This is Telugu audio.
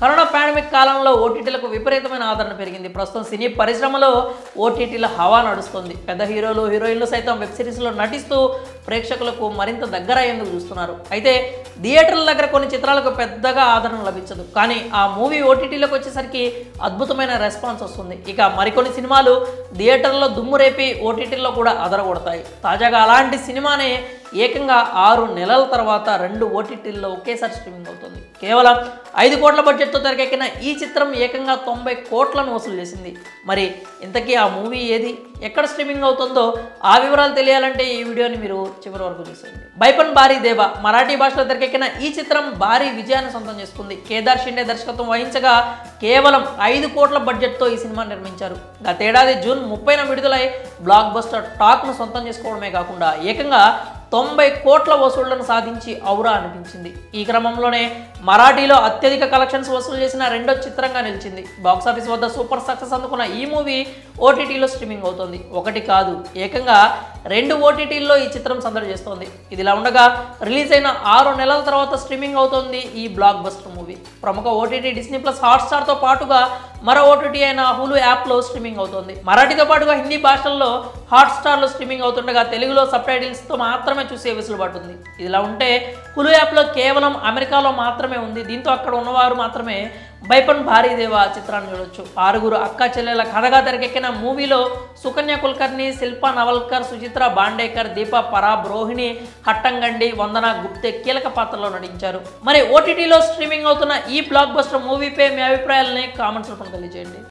కరోనా పాండమిక్ కాలంలో ఓటీటీలకు విపరీతమైన ఆదరణ పెరిగింది. ప్రస్తుతం సినీ పరిశ్రమలో ఓటీటీల హవా నడుస్తుంది. పెద్ద హీరోలు హీరోయిన్లు సైతం వెబ్ సిరీస్లో నటిస్తూ ప్రేక్షకులకు మరింత దగ్గర అయ్యేందుకు చూస్తున్నారు. అయితే థియేటర్ల దగ్గర కొన్ని చిత్రాలకు పెద్దగా ఆదరణ లభించదు, కానీ ఆ మూవీ ఓటీటీలోకి వచ్చేసరికి అద్భుతమైన రెస్పాన్స్ వస్తుంది. ఇక మరికొన్ని సినిమాలు థియేటర్లో దుమ్ము రేపి ఓటీటీల్లో కూడా అదరగొడతాయి. తాజాగా అలాంటి సినిమానే ఏకంగా 6 నెలల తర్వాత 2 ఓటీటీల్లో ఒకేసారి స్ట్రీమింగ్ అవుతుంది. కేవలం 5 కోట్ల బడ్జెట్తో తెరకెక్కిన ఈ చిత్రం ఏకంగా 90 కోట్లను వసూలు చేసింది. మరి ఇంతకీ ఆ మూవీ ఏది, ఎక్కడ స్ట్రీమింగ్ అవుతుందో ఆ వివరాలు తెలియాలంటే ఈ వీడియోని మీరు చివరి వరకు చూసేయండి. బైపన్ బారీ దేవా మరాఠీ భాషలో తెరకెక్కిన ఈ చిత్రం భారీ విజయాన్ని సొంతం చేసుకుంది. కేదార్ షిండే దర్శకత్వం వహించగా కేవలం 5 కోట్ల బడ్జెట్తో ఈ సినిమా నిర్మించారు. గతేడాది జూన్ 30న విడుదలై బ్లాక్ బస్టర్ టాక్ను సొంతం చేసుకోవడమే కాకుండా ఏకంగా 90 కోట్ల వసూళ్లను సాధించి ఔరా అనిపించింది. ఈ క్రమంలోనే మరాఠీలో అత్యధిక కలెక్షన్స్ వసూలు చేసిన రెండో చిత్రంగా నిలిచింది. బాక్సాఫీస్ వద్ద సూపర్ సక్సెస్ అందుకున్న ఈ మూవీ ఓటీటీలో స్ట్రీమింగ్ అవుతోంది. ఒకటి కాదు, ఏకంగా 2 ఓటీటీల్లో ఈ చిత్రం సందడి చేస్తోంది. ఇదిలా ఉండగా రిలీజ్ అయిన 6 నెలల తర్వాత స్ట్రీమింగ్ అవుతోంది ఈ బ్లాక్ బస్టర్ మూవీ. ప్రముఖ ఓటీటీ డిస్నీ ప్లస్ హాట్స్టార్తో పాటుగా మరో ఓటీటీ అయిన హులు యాప్లో స్ట్రీమింగ్ అవుతోంది. మరాఠీతో పాటుగా హిందీ భాషల్లో హాట్స్టార్లో స్ట్రీమింగ్ అవుతుండగా తెలుగులో సబ్ టైటిల్స్తో మాత్రమే చూసే వెసులుబాటు ఉంది. ఇదిలా ఉంటే హులు యాప్లో కేవలం అమెరికాలో మాత్రమే ఉంది. దీంతో అక్కడ ఉన్నవారు మాత్రమే బైపన్ భారీ దేవా చిత్రాన్ని చూడొచ్చు. 6 అక్క చెల్లెల కథగా తెరకెక్కిన మూవీలో సుకన్య కుల్కర్ని, శిల్పా నవల్కర్, సుచిత్ర బాండేకర్, దీప పరాబ్, రోహిణి హట్టంగండి, వందన గుప్తే కీలక పాత్రలో నటించారు. మరి ఓటీటీలో స్ట్రీమింగ్ అవుతున్న ఈ బ్లాక్ బస్టర్ మూవీపై మీ అభిప్రాయాలని కామెంట్స్ రూపంలో తెలియజేయండి.